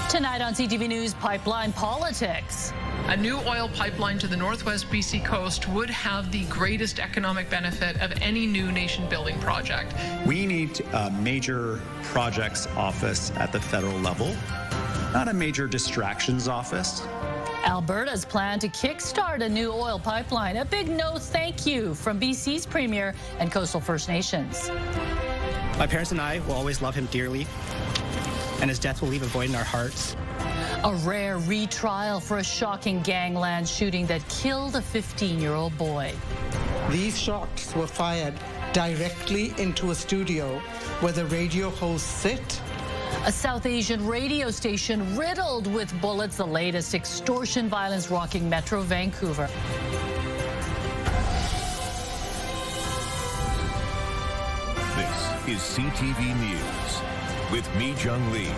Tonight on CTV News, pipeline politics. A new oil pipeline to the northwest BC coast would have the greatest economic benefit of any new nation-building project. We need a major projects office at the federal level, not a major distractions office. Alberta's plan to kickstart a new oil pipeline. A big no thank you from BC's Premier and Coastal First Nations. My parents and I will always love him dearly, and his death will leave a void in our hearts. A rare retrial for a shocking Gangland shooting that killed a 15-year-old boy. These shots were fired directly into a studio where the radio hosts sit. A South Asian radio station riddled with bullets, the latest extortion violence rocking Metro Vancouver. This is CTV News with me, Jung Lee.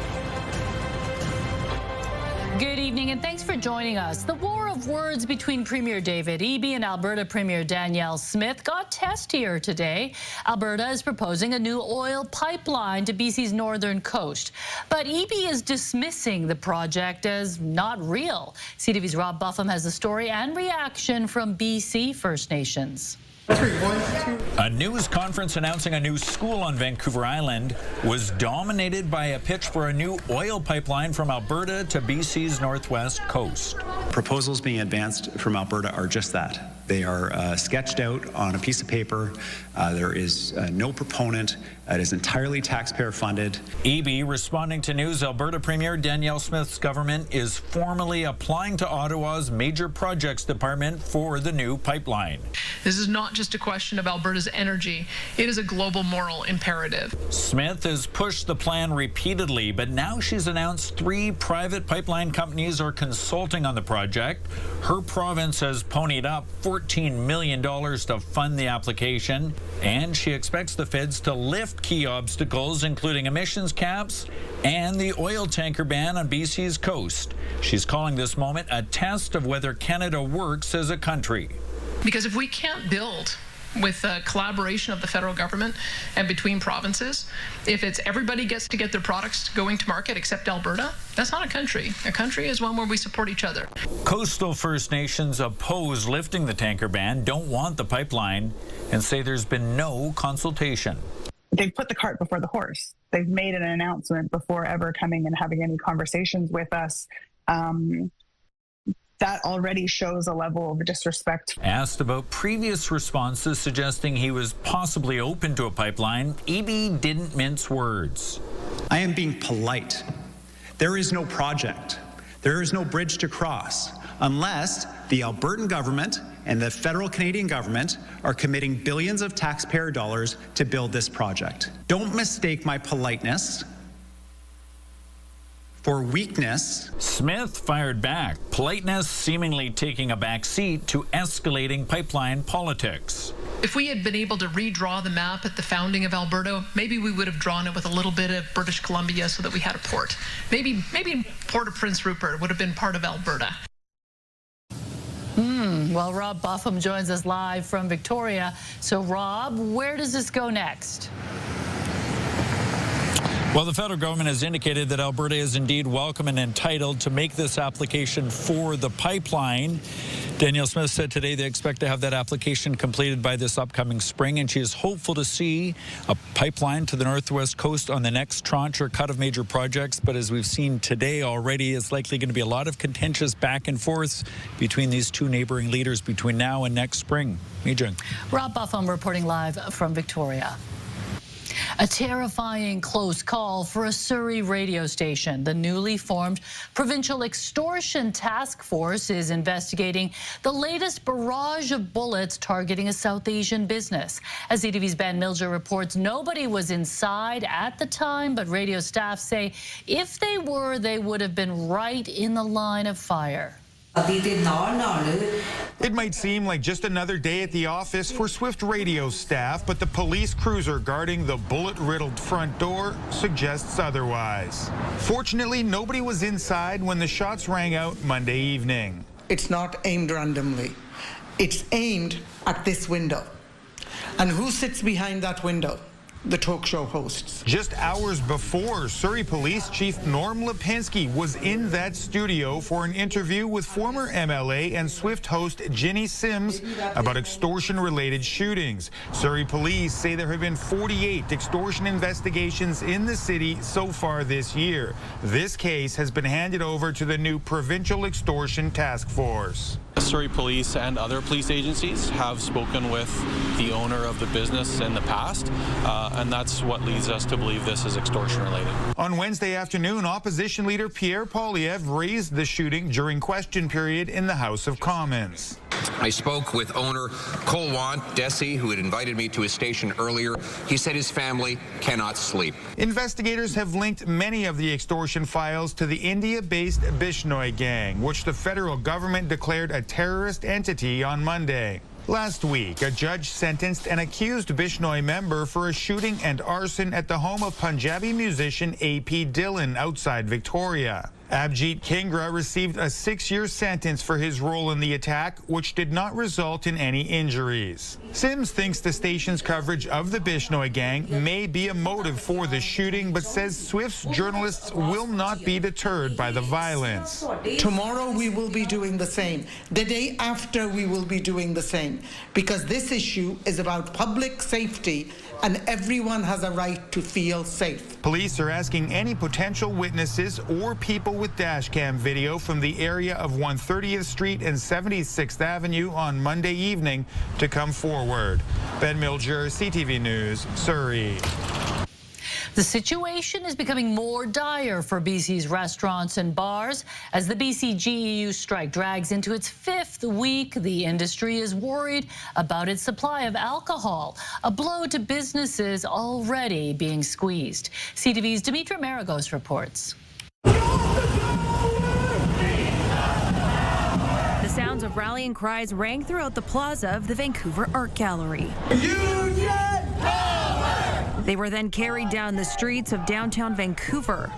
Good evening and thanks for joining us. The war of words between Premier David Eby and Alberta Premier Danielle Smith got testier today. Alberta is proposing a new oil pipeline to BC's northern coast. But Eby is dismissing the project as not real. CTV's Rob Buffum has the story and reaction from BC First Nations. A news conference announcing a new school on Vancouver Island was dominated by a pitch for a new oil pipeline from Alberta to BC's northwest coast. Proposals being advanced from Alberta are just that. They are sketched out on a piece of paper. There is no proponent. It is entirely taxpayer funded. Eby responding to news. Alberta Premier Danielle Smith's government is formally applying to Ottawa's Major Projects Department for the new pipeline. This is not just a question of Alberta's energy. It is a global moral imperative. Smith has pushed the plan repeatedly, but now she's announced 3 private pipeline companies are consulting on the project. Her province has ponied up $14 million to fund the application, and she expects the feds to lift key obstacles, including emissions caps and the oil tanker ban on BC's coast. She's calling this moment a test of whether Canada works as a country. Because if we can't build with collaboration of the federal government and between provinces, if it's everybody gets to get their products going to market except Alberta, that's not a country. A country is one where we support each other. Coastal First Nations oppose lifting the tanker ban, don't want the pipeline, and say there's been no consultation. They've put the cart before the horse. They've made an announcement before ever coming and having any conversations with us. That already shows a level of disrespect. Asked about previous responses suggesting he was possibly open to a pipeline, Eby didn't mince words. I am being polite. There is no project. There is no bridge to cross unless the Albertan government and the federal Canadian government are committing billions of taxpayer dollars to build this project. Don't mistake my politeness for weakness. Smith fired back, politeness seemingly taking a back seat to escalating pipeline politics. If we had been able to redraw the map at the founding of Alberta, maybe we would have drawn it with a little bit of British Columbia so that we had a port. Maybe Port of Prince Rupert would have been part of Alberta. Well, Rob Buffum joins us live from Victoria. So, Rob, where does this go next? Well, the federal government has indicated that Alberta is indeed welcome and entitled to make this application for the pipeline. Danielle Smith said today they expect to have that application completed by this upcoming spring, and she is hopeful to see a pipeline to the northwest coast on the next tranche or cut of major projects. But as we've seen today already, it's likely going to be a lot of contentious back and forth between these two neighboring leaders between now and next spring. Mijung. Rob Buffum reporting live from Victoria. A terrifying close call for a Surrey radio station. The newly formed Provincial Extortion Task Force is investigating the latest barrage of bullets targeting a South Asian business. As CTV's Ben Milger reports, nobody was inside at the time, but radio staff say if they were, they would have been right in the line of fire. It might seem like just another day at the office for Swift radio staff, but the police cruiser guarding the bullet-riddled front door suggests otherwise. Fortunately, nobody was inside when the shots rang out Monday evening. It's not aimed randomly. It's aimed at this window. And who sits behind that window? the talk show hosts. Just hours before, Surrey Police Chief Norm Lipinski was in that studio for an interview with former MLA and Swift host Ginny Sims about extortion-related shootings. Surrey Police say there have been 48 extortion investigations in the city so far this year. This case has been handed over to the new Provincial Extortion Task Force. Surrey Police and other police agencies have spoken with the owner of the business in the past, and that's what leads us to believe this is extortion related. On Wednesday afternoon, opposition leader Pierre Poilievre raised the shooting during question period in the House of Commons. I spoke with owner Colwant Desi, who had invited me to his station earlier. He said his family cannot sleep. Investigators have linked many of the extortion files to the India-based Bishnoi gang, which the federal government declared a terrorist entity on Monday. Last week, a judge sentenced an accused Bishnoi member for a shooting and arson at the home of Punjabi musician A.P. Dillon outside Victoria. Abjit Kingra received a 6-year sentence for his role in the attack, which did not result in any injuries. Sims thinks the station's coverage of the Bishnoi gang may be a motive for the shooting, but says Swift's journalists will not be deterred by the violence. Tomorrow we will be doing the same. The day after we will be doing the same, because this issue is about public safety and everyone has a right to feel safe. Police are asking any potential witnesses or people with dashcam video from the area of 130th Street and 76th Avenue on Monday evening to come forward. Ben Milger, CTV News, Surrey. The situation is becoming more dire for BC's restaurants and bars. As the BCGEU strike drags into its 5th week, the industry is worried about its supply of alcohol, a blow to businesses already being squeezed. CTV's Dimitra Maragos reports. The sounds of rallying cries rang throughout the plaza of the Vancouver Art Gallery. Union power! They were then carried down the streets of downtown Vancouver,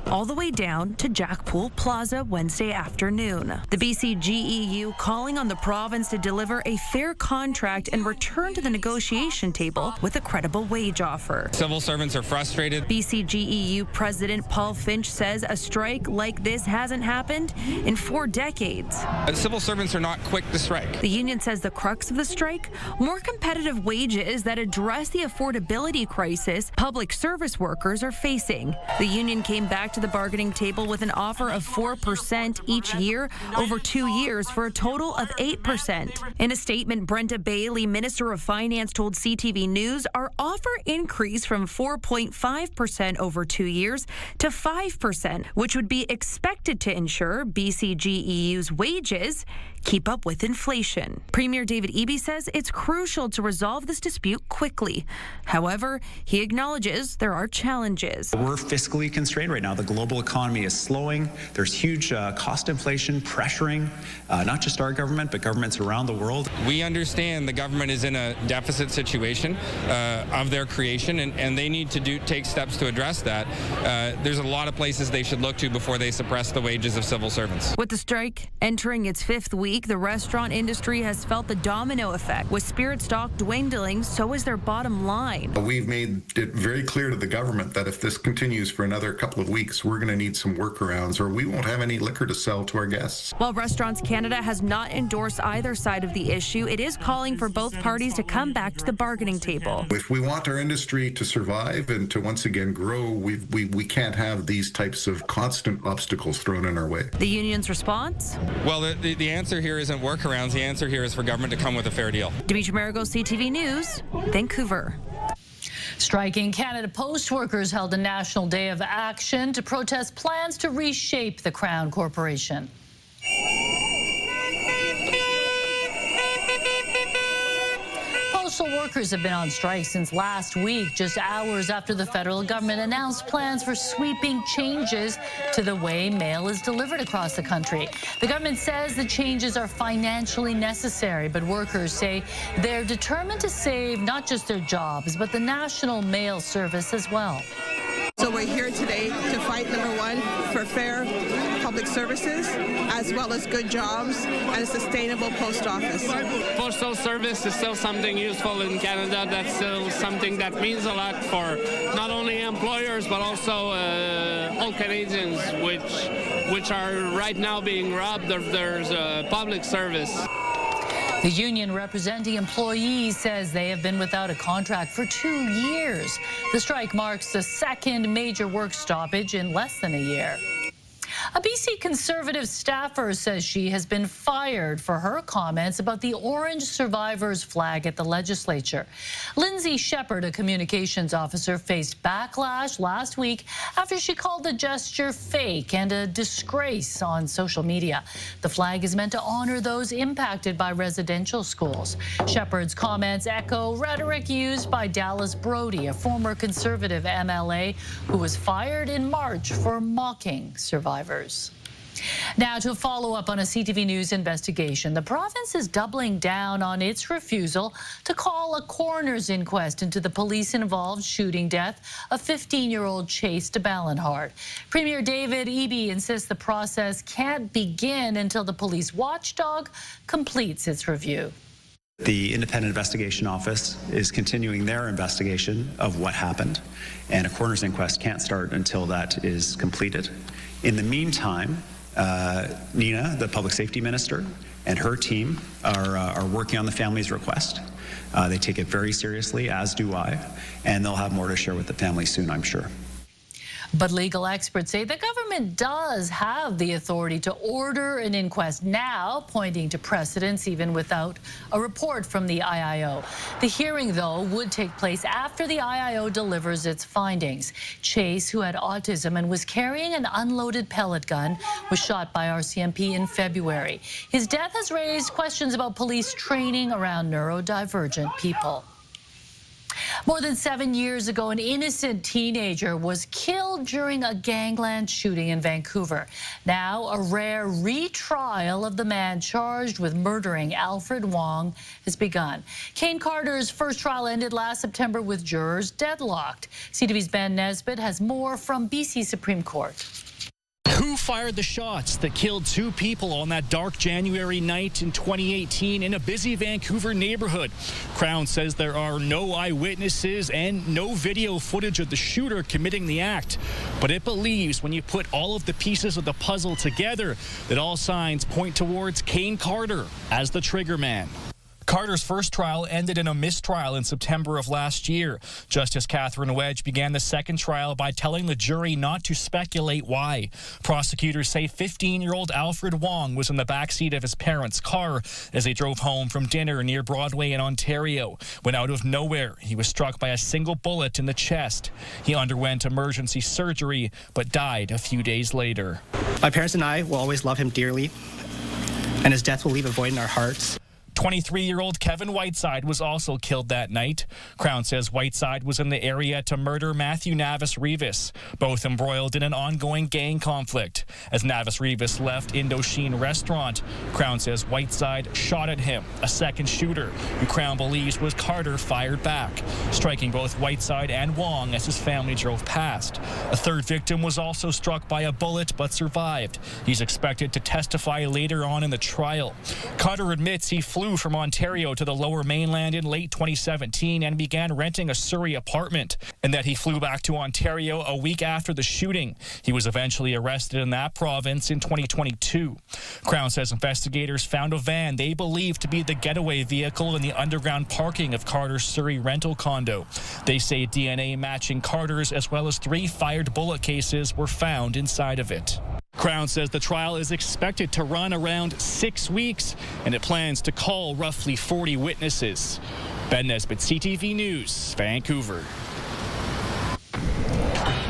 all the way down to Jackpool Plaza Wednesday afternoon. The BCGEU calling on the province to deliver a fair contract and return to the negotiation table with a credible wage offer. Civil servants are frustrated. BCGEU President Paul Finch says a strike like this hasn't happened in 4 decades. Civil servants are not quick to strike. The union says the crux of the strike, more competitive wages that address the affordability crisis public service workers are facing. The union came back to the bargaining table with an offer of 4% each year over 2 years for a total of 8%. In a statement, Brenda Bailey, Minister of Finance, told CTV News our offer increased from 4.5% over 2 years to 5%, which would be expected to ensure BCGEU's wages keep up with inflation. Premier David Eby says it's crucial to resolve this dispute quickly. However, he acknowledges there are challenges. We're fiscally constrained right now. The global economy is slowing. There's huge cost inflation pressuring not just our government, but governments around the world. We understand the government is in a deficit situation of their creation, and they need to take steps to address that. There's a lot of places they should look to before they suppress the wages of civil servants. With the strike entering its 5th week, the restaurant industry has felt the domino effect. With spirit stock dwindling, so is their bottom line. We've made it very clear to the government that if this continues for another couple of weeks, we're going to need some workarounds or we won't have any liquor to sell to our guests. While Restaurants Canada has not endorsed either side of the issue, it is calling for both parties to come back to the bargaining table. If we want our industry to survive and to once again grow, we can't have these types of constant obstacles thrown in our way. The union's response? Well, the answer here isn't workarounds. The answer here is for government to come with a fair deal. Dimitra Maragos, CTV News, Vancouver. Striking Canada Post workers held a national day of action to protest plans to reshape the Crown Corporation. Postal workers have been on strike since last week, just hours after the federal government announced plans for sweeping changes to the way mail is delivered across the country. The government says the changes are financially necessary, but workers say they're determined to save not just their jobs, but the national mail service as well. So So we're here today to fight, number one, for fair public services, as well as good jobs and a sustainable post office. Postal service is still something useful in Canada. That's still something that means a lot for not only employers but also all Canadians, which are right now being robbed of their public service. The union representing employees says they have been without a contract for 2 years. The strike marks the second major work stoppage in less than a year. A BC Conservative staffer says she has been fired for her comments about the Orange Survivors flag at the legislature. Lindsay Shepherd, a communications officer, faced backlash last week after she called the gesture fake and a disgrace on social media. The flag is meant to honor those impacted by residential schools. Shepherd's comments echo rhetoric used by Dallas Brody, a former Conservative MLA who was fired in March for mocking survivors. Now, to follow up on a CTV News investigation, the province is doubling down on its refusal to call a coroner's inquest into the police-involved shooting death of 15-year-old Chase de Ballenhard. Premier David Eby insists the process can't begin until the police watchdog completes its review. The Independent Investigation Office is continuing their investigation of what happened, and a coroner's inquest can't start until that is completed. In the meantime, Nina, the Public Safety Minister, and her team are working on the family's request. They take it very seriously, as do I, and they'll have more to share with the family soon, I'm sure. But legal experts say the government does have the authority to order an inquest now, pointing to precedents even without a report from the IIO. The hearing, though, would take place after the IIO delivers its findings. Chase, who had autism and was carrying an unloaded pellet gun, was shot by RCMP in February. His death has raised questions about police training around neurodivergent people. More than 7 years ago, an innocent teenager was killed during a Gangland shooting in Vancouver. Now, a rare retrial of the man charged with murdering Alfred Wong has begun. Kane Carter's first trial ended last September with jurors deadlocked. CTV's Ben Nesbitt has more from BC Supreme Court. Who fired the shots that killed 2 people on that dark January night in 2018 in a busy Vancouver neighborhood? Crown says there are no eyewitnesses and no video footage of the shooter committing the act. But it believes when you put all of the pieces of the puzzle together that all signs point towards Kane Carter as the trigger man. Carter's first trial ended in a mistrial in September of last year. Justice Catherine Wedge began the second trial by telling the jury not to speculate why. Prosecutors say 15-year-old Alfred Wong was in the backseat of his parents' car as they drove home from dinner near Broadway in Ontario. When out of nowhere, he was struck by a single bullet in the chest. He underwent emergency surgery but died a few days later. My parents and I will always love him dearly, and his death will leave a void in our hearts. 23-year-old Kevin Whiteside was also killed that night. Crown says Whiteside was in the area to murder Matthew Navis-Rivas, both embroiled in an ongoing gang conflict. As Navis-Rivas left Indochine restaurant, Crown says Whiteside shot at him. A second shooter, who Crown believes was Carter, fired back, striking both Whiteside and Wong as his family drove past. A third victim was also struck by a bullet but survived. He's expected to testify later on in the trial. Carter admits he flew from Ontario to the Lower Mainland in late 2017 and began renting a Surrey apartment, and that he flew back to Ontario a week after the shooting. He was eventually arrested in that province in 2022. Crown says investigators found a van they believe to be the getaway vehicle in the underground parking of Carter's Surrey rental condo. They say DNA matching Carter's as well as 3 fired bullet cases were found inside of it. Crown says the trial is expected to run around 6 weeks, and it plans to call roughly 40 witnesses. Ben Nesbitt, CTV News, Vancouver.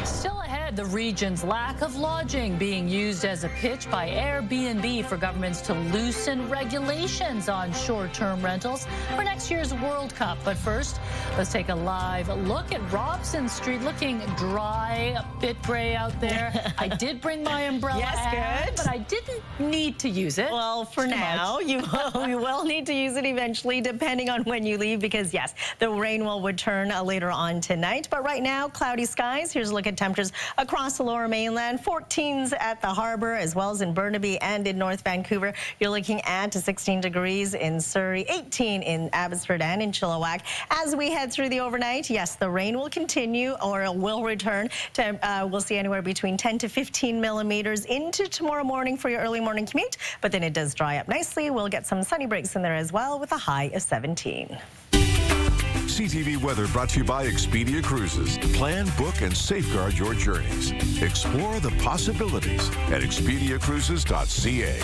Still ahead, the region's lack of lodging being used as a pitch by Airbnb for governments to loosen regulations on short-term rentals for next year's World Cup. But first, let's take a live look at Robson Street, looking dry, a bit gray out there. I did bring my umbrella, Good. but I didn't need to use it. Well, for now, you will need to use it eventually, depending on when you leave, because yes, the rain will return later on tonight. But right now, cloudy skies. Here's a look at temperatures across the lower mainland. 14s at the harbor, as well as in Burnaby and in North Vancouver. You're looking at 16 degrees in Surrey, 18 in Abbotsford and in Chilliwack. As we head through the overnight, yes, the rain will continue or it will return. We'll see anywhere between 10 to 15 millimeters into tomorrow morning for your early morning commute, but then it does dry up nicely. We'll get some sunny breaks in there as well with a high of 17. CTV Weather brought to you by Expedia Cruises. Plan, book, and safeguard your journeys. Explore the possibilities at expediacruises.ca.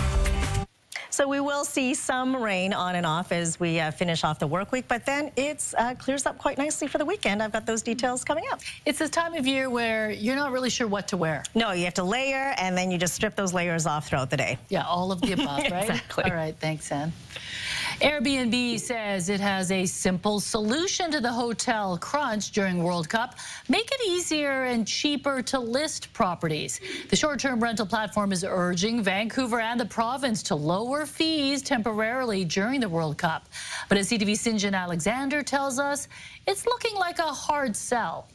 So we will see some rain on and off as we finish off the work week, but then it clears up quite nicely for the weekend. I've got those details coming up. It's this time of year where you're not really sure what to wear. No, you have to layer, and then you just strip those layers off throughout the day. Yeah, all of the above, right? Exactly. All right, thanks, Anne. Airbnb says it has a simple solution to the hotel crunch during World Cup. Make it easier and cheaper to list properties. The short-term rental platform is urging Vancouver and the province to lower fees temporarily during the World Cup. But as CTV's Sinjan Alexander tells us, it's looking like a hard sell.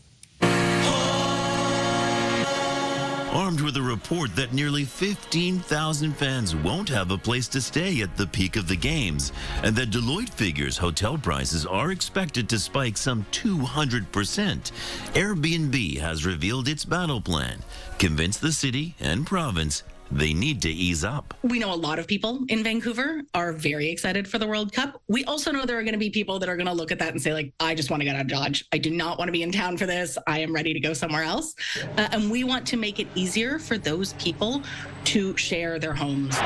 Armed with a report that nearly 15,000 fans won't have a place to stay at the peak of the games, and that Deloitte figures hotel prices are expected to spike some 200%, Airbnb has revealed its battle plan, convince the city and province they need to ease up. We know a lot of people in Vancouver are very excited for the World Cup. We also know there are going to be people that are going to look at that and say, like, I just want to get out of Dodge. I do not want to be in town for this. I am ready to go somewhere else. And we want to make it easier for those people to share their homes.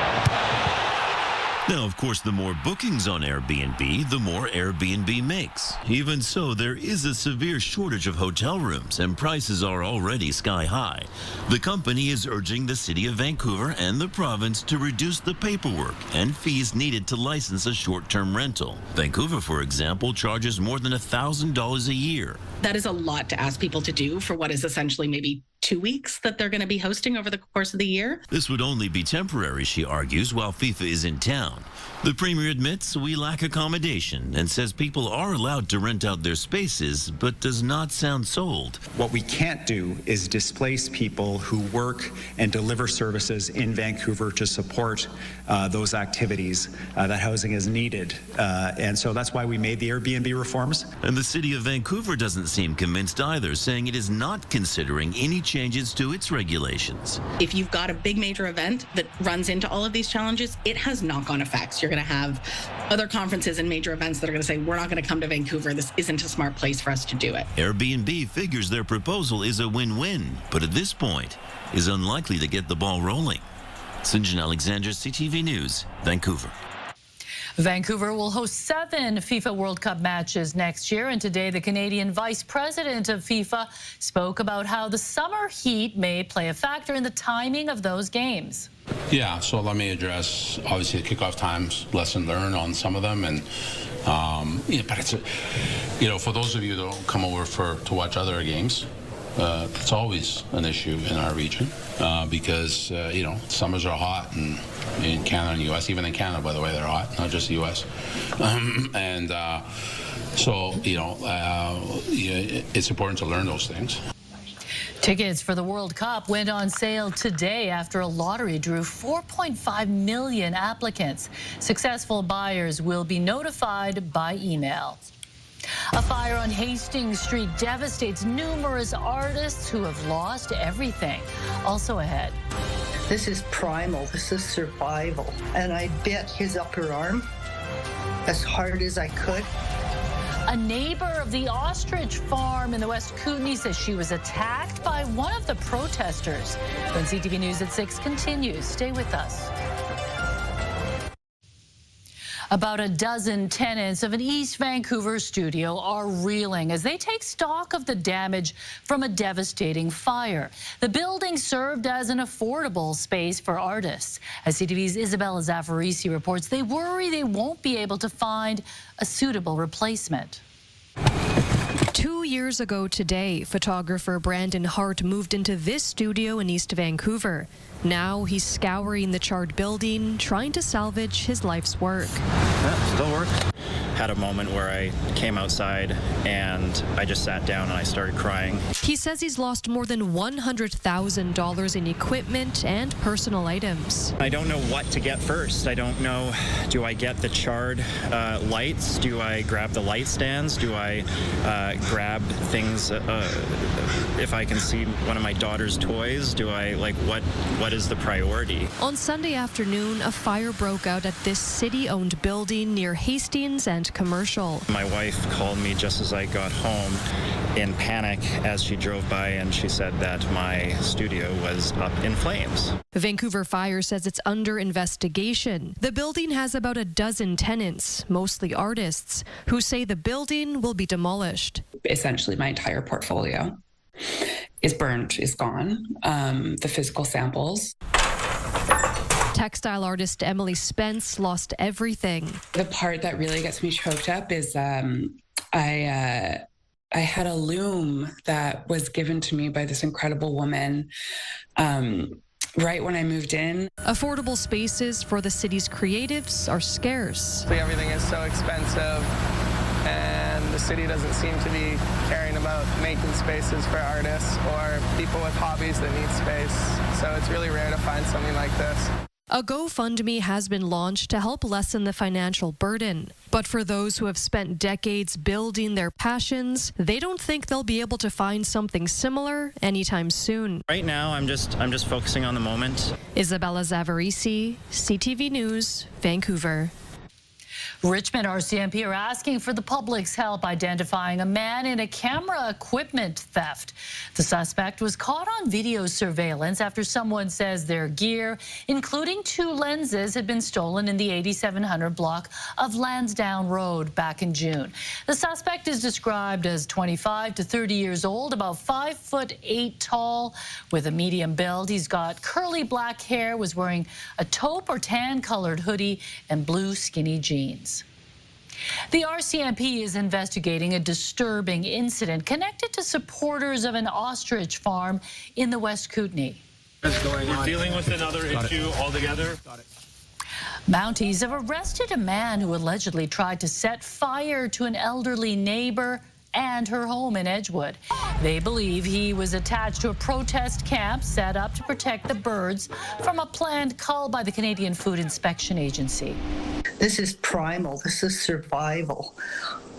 Now, of course, the more bookings on Airbnb, the more Airbnb makes. Even so, there is a severe shortage of hotel rooms, and prices are already sky high. The company is urging the city of Vancouver and the province to reduce the paperwork and fees needed to license a short-term rental. Vancouver, for example, charges more than $1,000 a year. That is a lot to ask people to do for what is essentially maybe 2 weeks that they're going to be hosting over the course of the year. This would only be temporary, she argues, while FIFA is in town. The Premier admits we lack accommodation and says people are allowed to rent out their spaces, but does not sound sold. What we can't do is displace people who work and deliver services in Vancouver to support those activities. That housing is needed. And so that's why we made the Airbnb reforms. And the city of Vancouver doesn't seem convinced either, saying it is not considering any changes to its regulations. If you've got a big major event that runs into all of these challenges, it has knock-on effects. You're going to have other conferences and major events that are going to say, we're not going to come to Vancouver. This isn't a smart place for us to do it. Airbnb figures their proposal is a win-win, but at this point is unlikely to get the ball rolling. Sinjan Alexander, CTV News, Vancouver. Vancouver will host 7 FIFA World Cup matches next year, and today the Canadian Vice President of FIFA spoke about how the summer heat may play a factor in the timing of those games. Yeah, so let me address, obviously, the kickoff times, lesson learned on some of them, and but it's, for those of you that don't come over to watch other games, it's always an issue in our region because, summers are hot in Canada and U.S., even in Canada, by the way, they're hot, not just the U.S. So, it's important to learn those things. Tickets for the World Cup went on sale today after a lottery drew 4.5 million applicants. Successful buyers will be notified by email. A fire on Hastings Street devastates numerous artists who have lost everything. Also ahead. This is primal. This is survival. And I bit his upper arm as hard as I could. A neighbor of the Ostrich farm in the West Kootenay says she was attacked by one of the protesters. When CTV News at 6 continues, stay with us. About a dozen tenants of an East Vancouver studio are reeling as they take stock of the damage from a devastating fire. The building served as an affordable space for artists. As CTV's Isabella Zaffarisi reports, they worry they won't be able to find a suitable replacement. 2 years ago today, photographer Brandon Hart moved into this studio in East Vancouver. Now he's scouring the charred building, trying to salvage his life's work. Yeah, still works. Had a moment where I came outside and I just sat down and I started crying. He says he's lost more than $100,000 in equipment and personal items. I don't know what to get first. I don't know, do I get the charred lights? Do I grab the light stands? Do I grab things, if I can see one of my daughter's toys? Do I, what is the priority? On Sunday afternoon, a fire broke out at this city-owned building near Hastings and Commercial. My wife called me just as I got home in panic as she drove by, and she said that my studio was up in flames. Vancouver Fire says it's under investigation. The building has about a dozen tenants, mostly artists, who say the building will be demolished. Essentially, my entire portfolio is burnt, is gone. The physical samples. Textile artist Emily Spence lost everything. The part that really gets me choked up is I had a loom that was given to me by this incredible woman right when I moved in. Affordable spaces for the city's creatives are scarce. Everything is so expensive, and the city doesn't seem to be caring about making spaces for artists or people with hobbies that need space. So it's really rare to find something like this. A GoFundMe has been launched to help lessen the financial burden. But for those who have spent decades building their passions, they don't think they'll be able to find something similar anytime soon. Right now, I'm just focusing on the moment. Isabella Zaffarisi, CTV News, Vancouver. Richmond RCMP are asking for the public's help identifying a man in a camera equipment theft. The suspect was caught on video surveillance after someone says their gear, including 2 lenses, had been stolen in the 8700 block of Lansdowne Road back in June. The suspect is described as 25 to 30 years old, about 5'8" tall, with a medium build. He's got curly black hair, was wearing a taupe or tan-colored hoodie and blue skinny jeans. The RCMP is investigating a disturbing incident connected to supporters of an ostrich farm in the West Kootenay. We're dealing with another issue altogether. Mounties have arrested a man who allegedly tried to set fire to an elderly neighbor and her home in Edgewood. They believe he was attached to a protest camp set up to protect the birds from a planned cull by the Canadian Food Inspection Agency. This is primal. This is survival.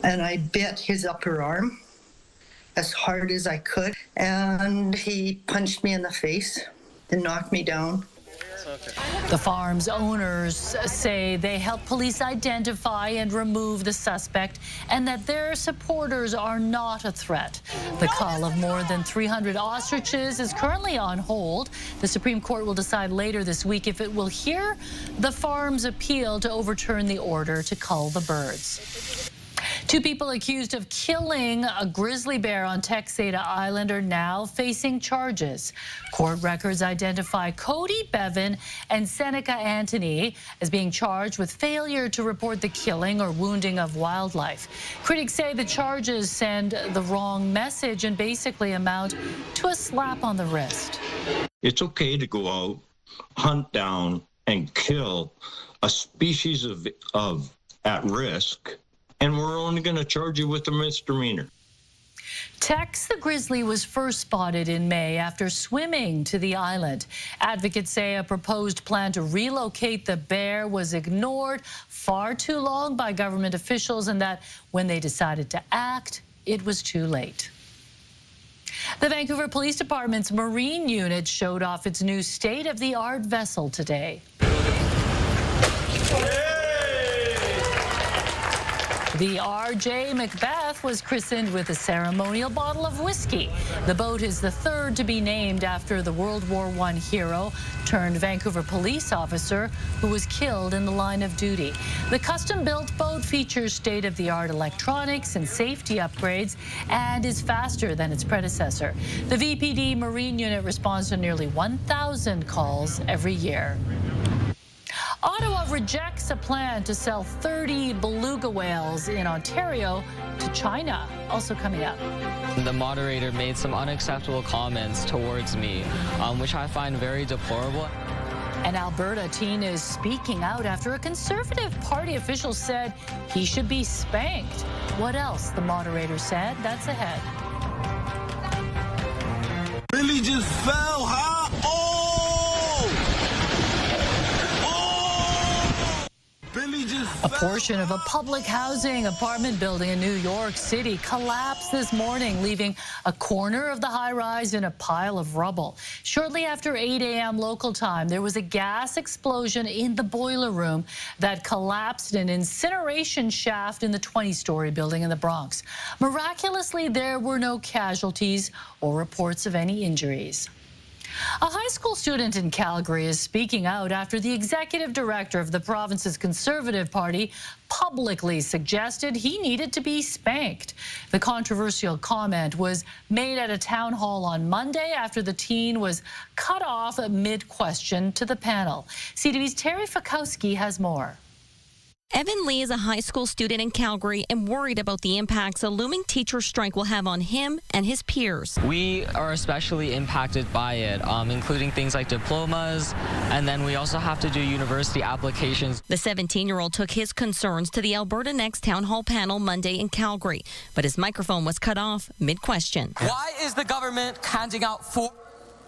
And I bit his upper arm as hard as I could, and he punched me in the face and knocked me down. The farm's owners say they helped police identify and remove the suspect and that their supporters are not a threat. The cull of more than 300 ostriches is currently on hold. The Supreme Court will decide later this week if it will hear the farm's appeal to overturn the order to cull the birds. 2 people accused of killing a grizzly bear on Texada Island are now facing charges. Court records identify Cody Bevan and Seneca Anthony as being charged with failure to report the killing or wounding of wildlife. Critics say the charges send the wrong message and basically amount to a slap on the wrist. It's okay to go out, hunt down, and kill a species of at risk, and we're only going to charge you with a misdemeanor. Tex the grizzly was first spotted in May after swimming to the island. Advocates say a proposed plan to relocate the bear was ignored far too long by government officials, and that when they decided to act, it was too late. The Vancouver Police Department's Marine Unit showed off its new state-of-the-art vessel today. The R.J. Macbeth was christened with a ceremonial bottle of whiskey. The boat is the third to be named after the World War I hero turned Vancouver police officer who was killed in the line of duty. The custom-built boat features state-of-the-art electronics and safety upgrades and is faster than its predecessor. The VPD Marine Unit responds to nearly 1,000 calls every year. Ottawa rejects a plan to sell 30 beluga whales in Ontario to China. Also coming up. The moderator made some unacceptable comments towards me, which I find very deplorable. An Alberta teen is speaking out after a Conservative Party official said he should be spanked. What else the moderator said? That's ahead. Billy just fell, huh? Oh! A portion of a public housing apartment building in New York City collapsed this morning, leaving a corner of the high-rise in a pile of rubble. Shortly after 8 a.m. local time, there was a gas explosion in the boiler room that collapsed an incineration shaft in the 20-story building in the Bronx. Miraculously, there were no casualties or reports of any injuries. A high school student in Calgary is speaking out after the executive director of the province's Conservative Party publicly suggested he needed to be spanked. The controversial comment was made at a town hall on Monday after the teen was cut off mid-question to the panel. CTV's Terry Fikowski has more. Evan Lee is a high school student in Calgary and worried about the impacts a looming teacher strike will have on him and his peers. We are especially impacted by it, including things like diplomas, and then we also have to do university applications. The 17-year-old took his concerns to the Alberta Next Town Hall panel Monday in Calgary, but his microphone was cut off mid-question. Why is the government handing out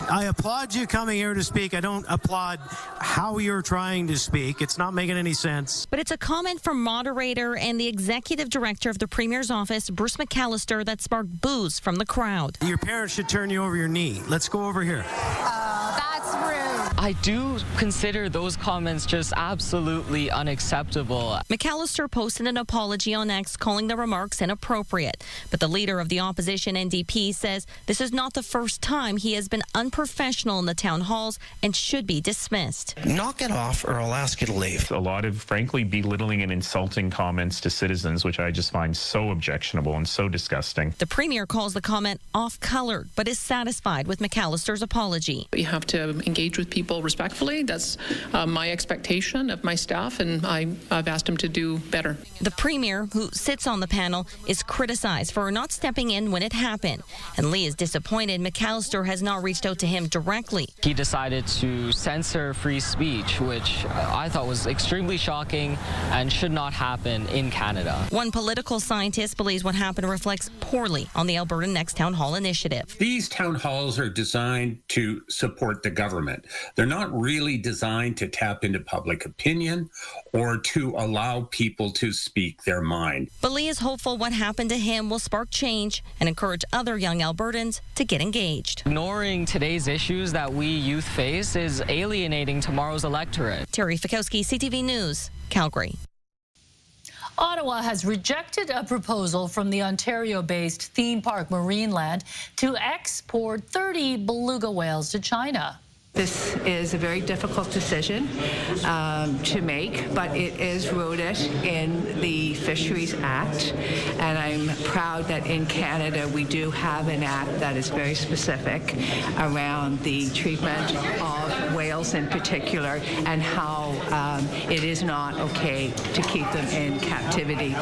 I applaud you coming here to speak. I don't applaud how you're trying to speak. It's not making any sense. But it's a comment from moderator and the executive director of the Premier's office, Bruce McAllister, that sparked boos from the crowd. Your parents should turn you over your knee. Let's go over here. That's rude. I do consider those comments just absolutely unacceptable. McAllister posted an apology on X calling the remarks inappropriate. But the leader of the opposition NDP says this is not the first time he has been unprofessional in the town halls and should be dismissed. Knock it off or I'll ask you to leave. A lot of, frankly, belittling and insulting comments to citizens, which I just find so objectionable and so disgusting. The Premier calls the comment off-colored, but is satisfied with McAllister's apology. You have to engage with people respectfully. That's my expectation of my staff, and I've asked him to do better. The Premier, who sits on the panel, is criticized for not stepping in when it happened. And Lee is disappointed McAllister has not reached out to him directly. He decided to censor free speech, which I thought was extremely shocking and should not happen in Canada. One political scientist believes what happened reflects poorly on the Alberta Next Town Hall initiative. These town halls are designed to support the government. They're not really designed to tap into public opinion or to allow people to speak their mind. But Lee is hopeful what happened to him will spark change and encourage other young Albertans to get engaged. Ignoring today's issues that we youth face is alienating tomorrow's electorate. Terry Fikowski, CTV News, Calgary. Ottawa has rejected a proposal from the Ontario-based theme park Marineland to export 30 beluga whales to China. This is a very difficult decision to make, but it is rooted in the Fisheries Act, and I'm proud that in Canada we do have an act that is very specific around the treatment of whales in particular and how it is not okay to keep them in captivity.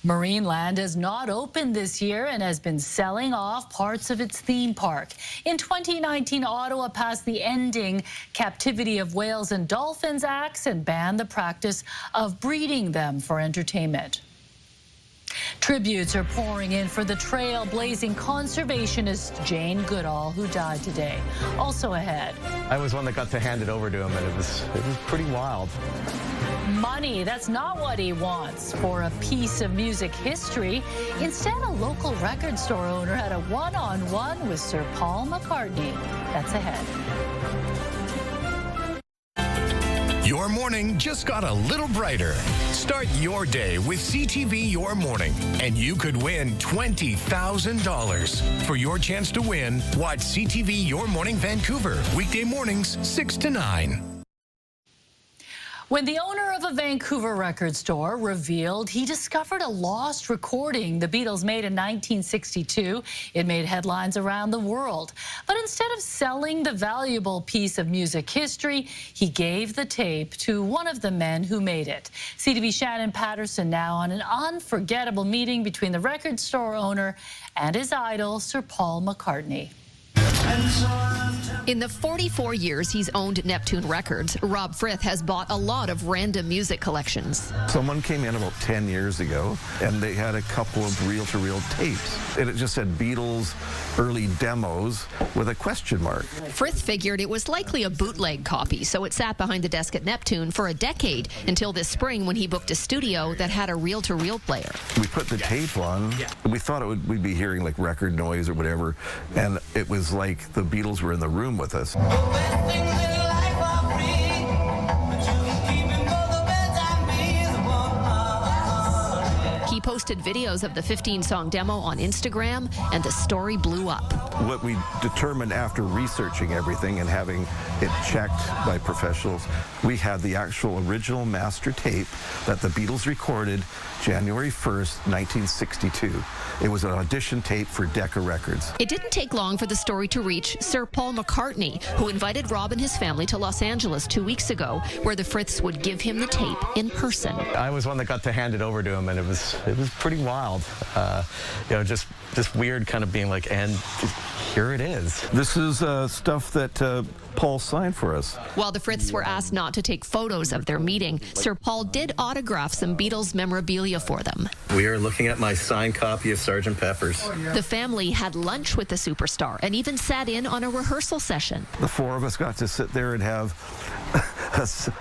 Marineland has not opened this year and has been selling off parts of its theme park. In 2019, Ottawa passed the Ending Captivity of Whales and Dolphins Acts and banned the practice of breeding them for entertainment. Tributes are pouring in for the trailblazing conservationist Jane Goodall, who died today. Also ahead. I was one that got to hand it over to him, and it was pretty wild. Money, that's not what he wants for a piece of music history. Instead, a local record store owner had a one-on-one with Sir Paul McCartney. That's ahead. Your morning just got a little brighter. Start your day with CTV Your Morning, and you could win $20,000. For your chance to win, watch CTV Your Morning Vancouver, weekday mornings 6 to 9. When the owner of a Vancouver record store revealed he discovered a lost recording the Beatles made in 1962, it made headlines around the world. But instead of selling the valuable piece of music history, he gave the tape to one of the men who made it. CTV's Shannon Patterson now on an unforgettable meeting between the record store owner and his idol, Sir Paul McCartney. In the 44 years he's owned Neptune Records, Rob Frith has bought a lot of random music collections. Someone came in about 10 years ago, and they had a couple of reel-to-reel tapes. And it just said Beatles early demos with a question mark. Frith figured it was likely a bootleg copy, so it sat behind the desk at Neptune for a decade until this spring when he booked a studio that had a reel-to-reel player. We put the tape on, and we thought we'd be hearing like record noise or whatever, and it was like the Beatles were in the room with us. He posted videos of the 15-song demo on Instagram, and the story blew up. What we determined after researching everything and having it checked by professionals, we had the actual original master tape that the Beatles recorded January 1st, 1962. It was an audition tape for Decca Records. It didn't take long for the story to reach Sir Paul McCartney, who invited Rob and his family to Los Angeles 2 weeks ago, where the Friths would give him the tape in person. I was one that got to hand it over to him, and it was pretty wild. Just weird kind of being like, and here it is. This is stuff that Paul signed for us. While the Friths were asked not to take photos of their meeting, Sir Paul did autograph some Beatles memorabilia for them. We are looking at my signed copy of Sgt. Pepper's. The family had lunch with the superstar and even sat in on a rehearsal session. The four of us got to sit there and have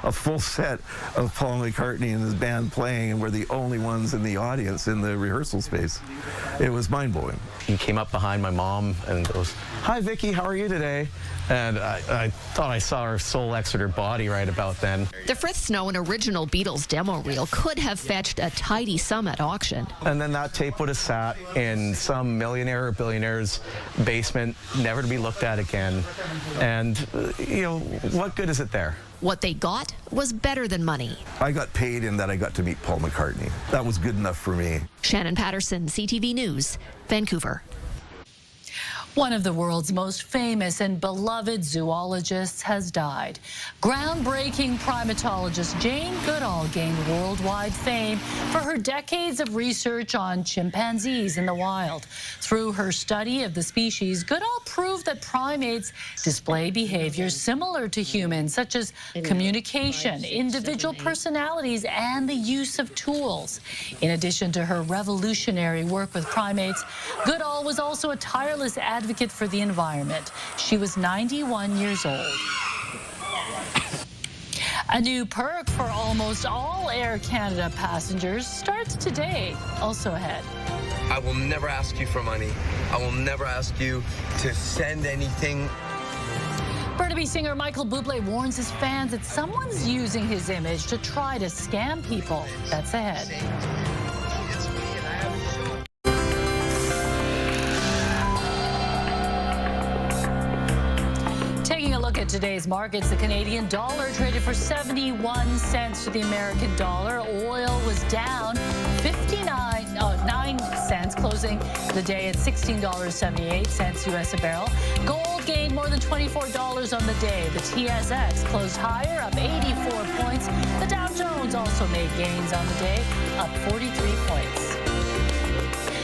a full set of Paul McCartney and his band playing, and we're the only ones in the audience in the rehearsal space. It was mind-blowing. He came up behind my mom and goes, "Hi, Vicky, how are you today?" And I thought I saw her soul exit her body right about then. The Friths know an original Beatles demo reel could have fetched a tidy sum at auction. And then that tape would have sat in some millionaire or billionaire's basement, never to be looked at again. And, what good is it there? What they got was better than money. I got paid in that I got to meet Paul McCartney. That was good enough for me. Shannon Patterson, CTV News, Vancouver. One of the world's most famous and beloved zoologists has died. Groundbreaking primatologist Jane Goodall gained worldwide fame for her decades of research on chimpanzees in the wild. Through her study of the species, Goodall proved that primates display behaviors similar to humans, such as communication, individual personalities, and the use of tools. In addition to her revolutionary work with primates, Goodall was also a tireless advocate for the environment. She was 91 years old. A new perk for almost all Air Canada passengers starts today. Also ahead. I will never ask you for money. I will never ask you to send anything. Burnaby singer Michael Bublé warns his fans that someone's using his image to try to scam people. That's ahead. Taking a look at today's markets, the Canadian dollar traded for 71 cents to the American dollar. Oil was down 9 cents, closing the day at $16.78 U.S. a barrel. Gold gained more than $24 on the day. The TSX closed higher, up 84 points. The Dow Jones also made gains on the day, up 43 points.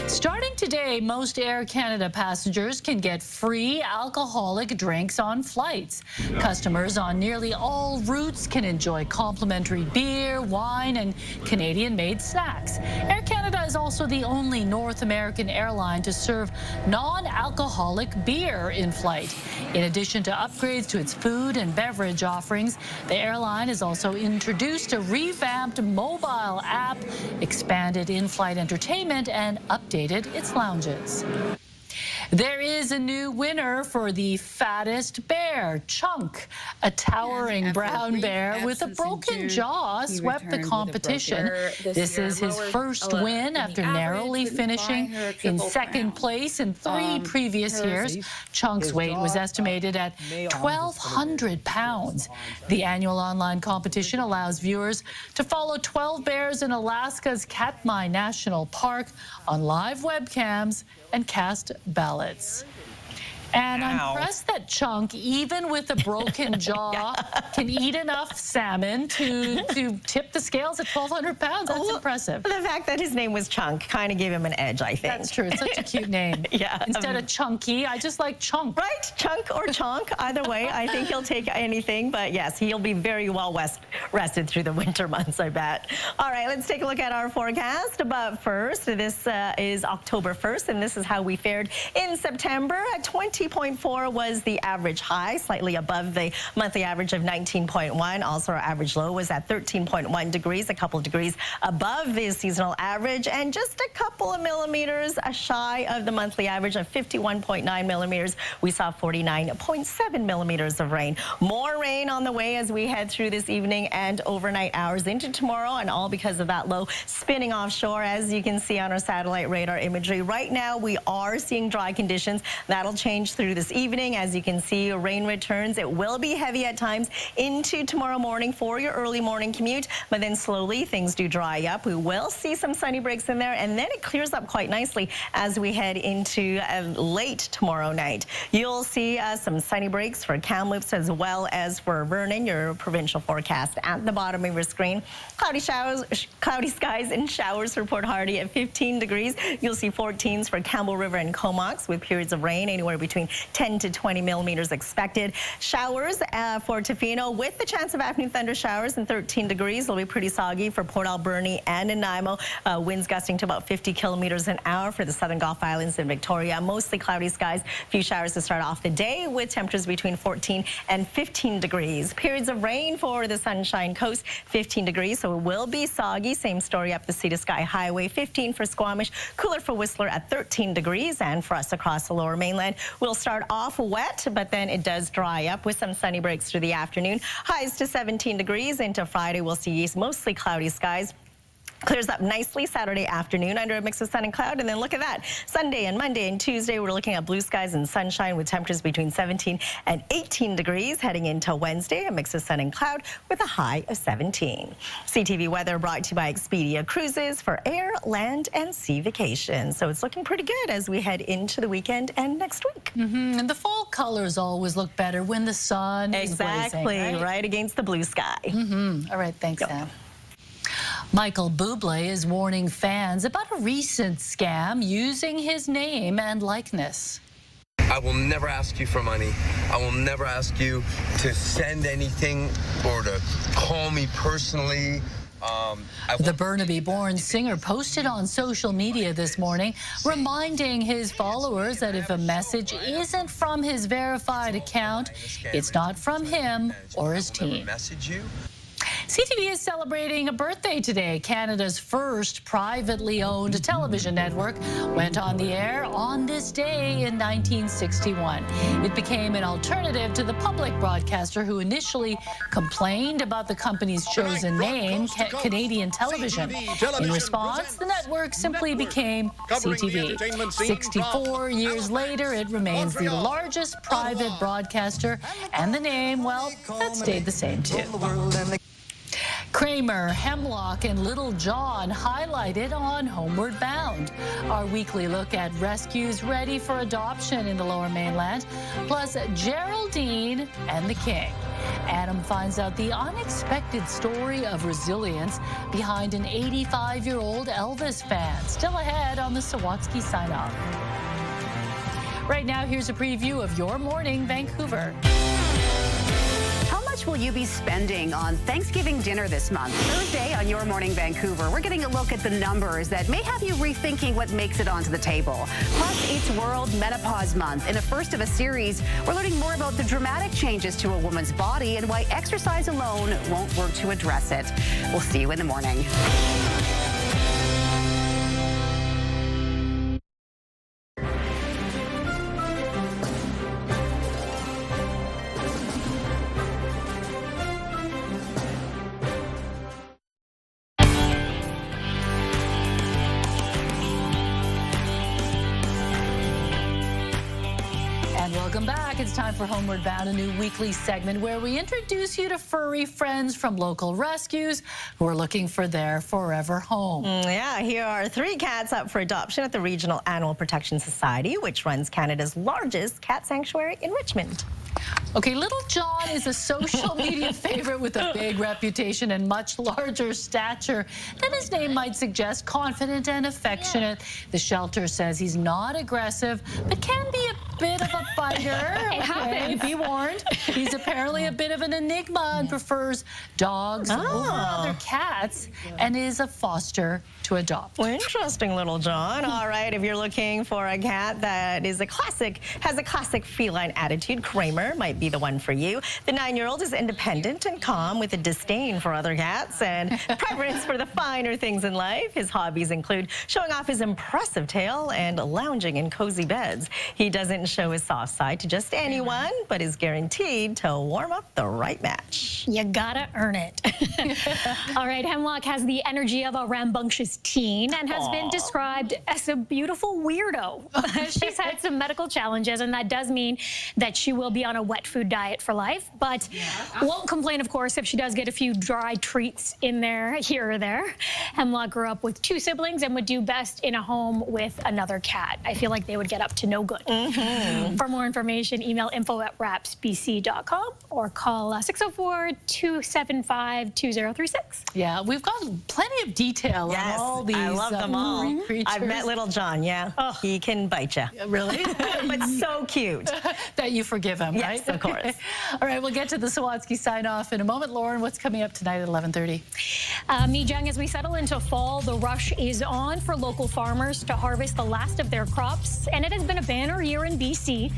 Starting today, most Air Canada passengers can get free alcoholic drinks on flights. Customers on nearly all routes can enjoy complimentary beer, wine, and Canadian-made snacks. Air Canada is also the only North American airline to serve non-alcoholic beer in flight. In addition to upgrades to its food and beverage offerings, the airline has also introduced a revamped mobile app, expanded in-flight entertainment, and updated its lounges. There is a new winner for the fattest bear. Chunk, a towering brown bear with a broken jaw, swept the competition. This is his first win after narrowly finishing in second place in 3 previous years. Chunk's weight was estimated at 1,200 pounds. The annual online competition allows viewers to follow 12 bears in Alaska's Katmai National Park on live webcams and cast ballots. And I'm impressed that Chunk, even with a broken jaw, can eat enough salmon to tip the scales at 1,200 pounds. That's impressive. The fact that his name was Chunk kind of gave him an edge, I think. That's true. It's such a cute name. Yeah. Instead of Chunky, I just like Chunk. Right? Chunk or Chunk. Either way, I think he'll take anything. But yes, he'll be very well rested through the winter months, I bet. All right, let's take a look at our forecast. But first, this is October 1st, and this is how we fared in September. At 20.4 was the average high, slightly above the monthly average of 19.1. Also, our average low was at 13.1 degrees, a couple of degrees above the seasonal average, and just a couple of millimeters shy of the monthly average of 51.9 millimeters. We saw 49.7 millimeters of rain. More rain on the way as we head through this evening and overnight hours into tomorrow, and all because of that low spinning offshore, as you can see on our satellite radar imagery. Right now, we are seeing dry conditions. That'll change through this evening. As you can see, rain returns. It will be heavy at times into tomorrow morning for your early morning commute, but then slowly things do dry up. We will see some sunny breaks in there, and then it clears up quite nicely as we head into late tomorrow night. You'll see some sunny breaks for Kamloops as well as for Vernon, your provincial forecast at the bottom of your screen. Cloudy skies and showers for Port Hardy at 15 degrees. You'll see 14s for Campbell River and Comox with periods of rain, anywhere between 10 to 20 millimeters expected. Showers for Tofino with the chance of afternoon thunder showers and 13 degrees. It'll be pretty soggy for Port Alberni and Nanaimo. Winds gusting to about 50 kilometers an hour for the Southern Gulf Islands and Victoria. Mostly cloudy skies. A few showers to start off the day with temperatures between 14 and 15 degrees. Periods of rain for the Sunshine Coast, 15 degrees, so it will be soggy. Same story up the Sea to Sky Highway, 15 for Squamish, cooler for Whistler at 13 degrees, and for us across the Lower Mainland, we'll start off wet, but then it does dry up with some sunny breaks through the afternoon. Highs to 17 degrees. Into Friday, we'll see mostly cloudy skies. Clears up nicely Saturday afternoon under a mix of sun and cloud, and then look at that. Sunday and Monday and Tuesday, we're looking at blue skies and sunshine with temperatures between 17 and 18 degrees. Heading into Wednesday, a mix of sun and cloud with a high of 17. CTV weather brought to you by Expedia Cruises for air, land, and sea vacations. So it's looking pretty good as we head into the weekend and next week. And the fall colors always look better when the sun is blazing, right against the blue sky. All right, thanks, Sam. Michael Bubl&e is warning fans about a recent scam using his name and likeness. I will never ask you for money. I will never ask you to send anything or to call me personally. The Burnaby-born singer posted on social media this morning, reminding his followers that if a message isn't from his verified account, it's not from him or his team. CTV is celebrating a birthday today. Canada's first privately owned television network went on the air on this day in 1961. It became an alternative to the public broadcaster who initially complained about the company's chosen name, Canadian Television. In response, the network simply became CTV. 64 years later, it remains the largest private broadcaster, and the name, well, that stayed the same too. Kramer, Hemlock, and Little John highlighted on Homeward Bound. Our weekly look at rescues ready for adoption in the Lower Mainland, plus Geraldine and the King. Adam finds out the unexpected story of resilience behind an 85-year-old Elvis fan. Still ahead on the Sawatsky Sign-Off. Right now, here's a preview of Your Morning Vancouver. How much will you be spending on Thanksgiving dinner this month? Thursday on Your Morning Vancouver, we're getting a look at the numbers that may have you rethinking what makes it onto the table. Plus, it's World Menopause Month. In a first of a series, we're learning more about the dramatic changes to a woman's body and why exercise alone won't work to address it. We'll see you in the morning. for Homeward Bound, a new weekly segment where we introduce you to furry friends from local rescues who are looking for their forever home. Yeah, here are 3 cats up for adoption at the Regional Animal Protection Society, which runs Canada's largest cat sanctuary in Richmond. Okay, Little John is a social media favorite with a big reputation and much larger stature than his name might suggest, confident and affectionate. The shelter says he's not aggressive, but can be a bit of a biter. Okay, be warned. He's apparently a bit of an enigma and prefers dogs over other cats and is a foster to adopt. Well, interesting, Little John. All right, if you're looking for a cat that is has a classic feline attitude, Kramer might be the one for you. The 9-year-old is independent and calm with a disdain for other cats and preference for the finer things in life. His hobbies include showing off his impressive tail and lounging in cozy beds. He doesn't show his soft side to just anyone, but is guaranteed to warm up the right match. You gotta earn it. All right, Hemlock has the energy of a rambunctious teen and has been described as a beautiful weirdo. She's had some medical challenges, and that does mean that she will be on a wet food diet for life, but won't complain, of course, if she does get a few dry treats in there, here or there. Hemlock grew up with 2 siblings and would do best in a home with another cat. I feel like they would get up to no good. For more information, email info@rapsbc.com or call 604-275-2036. Yeah, we've got plenty of detail on all these. I love them all. Creatures. I've met Little John, He can bite you. Really? But so cute. That you forgive him, right? Yes, of course. All right, we'll get to the Sawatsky sign-off in a moment. Lauren, what's coming up tonight at 11:30? Mijang, as we settle into fall, the rush is on for local farmers to harvest the last of their crops, and it has been a banner year in BC,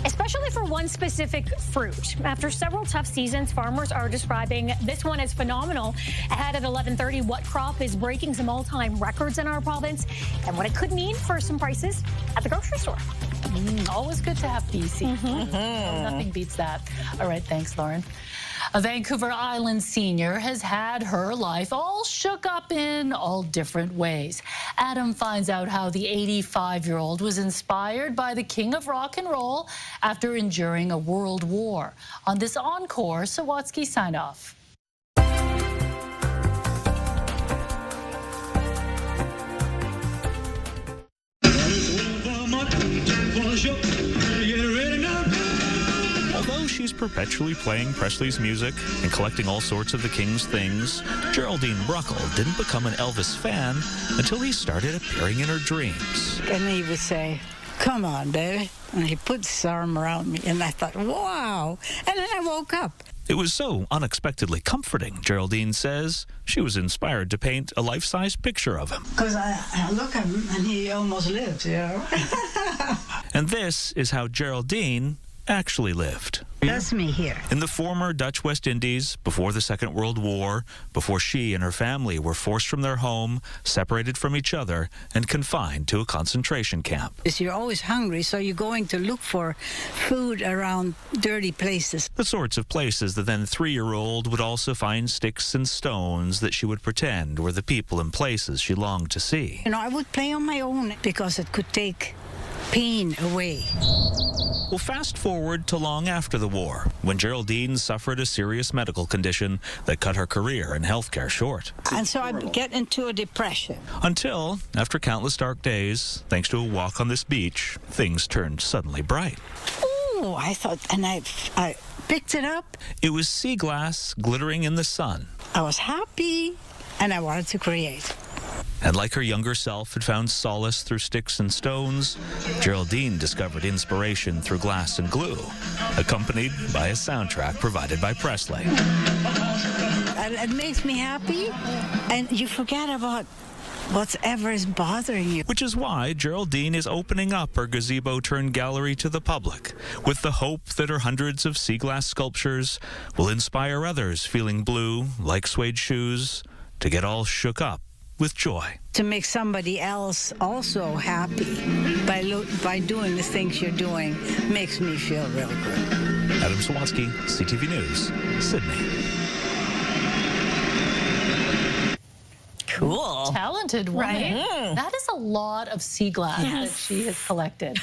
especially for one specific fruit. After several tough seasons, farmers are describing this one as phenomenal. Ahead at 11:30, what crop is breaking some all-time records in our province and what it could mean for some prices at the grocery store. Always good to have BC. Nothing beats that. All right, thanks, Lauren. A Vancouver Island senior has had her life all shook up in all different ways. Adam finds out how the 85-year-old was inspired by the king of rock and roll after enduring a world war. On this Encore Sawatsky sign-off. Although she's perpetually playing Presley's music and collecting all sorts of the King's things, Geraldine Bruckle didn't become an Elvis fan until he started appearing in her dreams. And he would say, "Come on, baby." And he put his arm around me, and I thought, wow. And then I woke up. It was so unexpectedly comforting, Geraldine says. She was inspired to paint a life-size picture of him. Because I look at him, and he almost lives, you know. And this is how Geraldine actually lived. That's me here. In the former Dutch West Indies, before the Second World War, before she and her family were forced from their home, separated from each other, and confined to a concentration camp. You're always hungry, so you're going to look for food around dirty places. The sorts of places the then 3-year-old would also find sticks and stones that she would pretend were the people and places she longed to see. You know, I would play on my own because it could take pain away. Well, fast forward to long after the war, when Geraldine suffered a serious medical condition that cut her career in healthcare short. And so I get into a depression. Until, after countless dark days, thanks to a walk on this beach, things turned suddenly bright. Oh, I thought, and I picked it up. It was sea glass glittering in the sun. I was happy, and I wanted to create. And like her younger self had found solace through sticks and stones, Geraldine discovered inspiration through glass and glue, accompanied by a soundtrack provided by Presley. And it makes me happy, and you forget about whatever is bothering you. Which is why Geraldine is opening up her gazebo-turned-gallery to the public, with the hope that her hundreds of sea glass sculptures will inspire others feeling blue, like suede shoes, to get all shook up with joy. To make somebody else also happy by doing the things you're doing makes me feel real good. Adam Sawatsky, CTV News, Sydney. Cool. Cool. Talented woman. Right? That is a lot of sea glass that she has collected.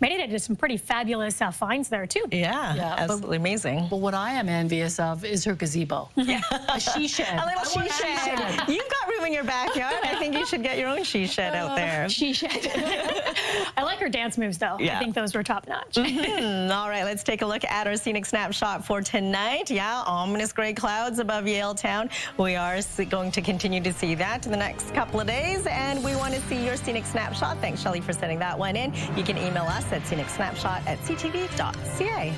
Many did some pretty fabulous finds there, too. Yeah, absolutely amazing. But what I am envious of is her gazebo. A she shed. A little she shed. You've got room in your backyard. I think you should get your own she shed out there. She shed. I like her dance moves, though. Yeah. I think those were top notch. All right, let's take a look at our scenic snapshot for tonight. Yeah, ominous gray clouds above Yale Town. We are going to continue to see that in the next couple of days, and we want to see your scenic snapshot. Thanks, Shelley, for sending that one in. You can email us at scenicsnapshot@ctv.ca.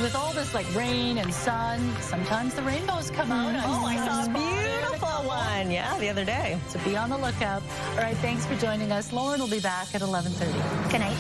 With all this like rain and sun, sometimes the rainbows come out. I saw a beautiful one. Yeah, the other day. So be on the lookout. All right, thanks for joining us. Lauren will be back at 11:30. Good night.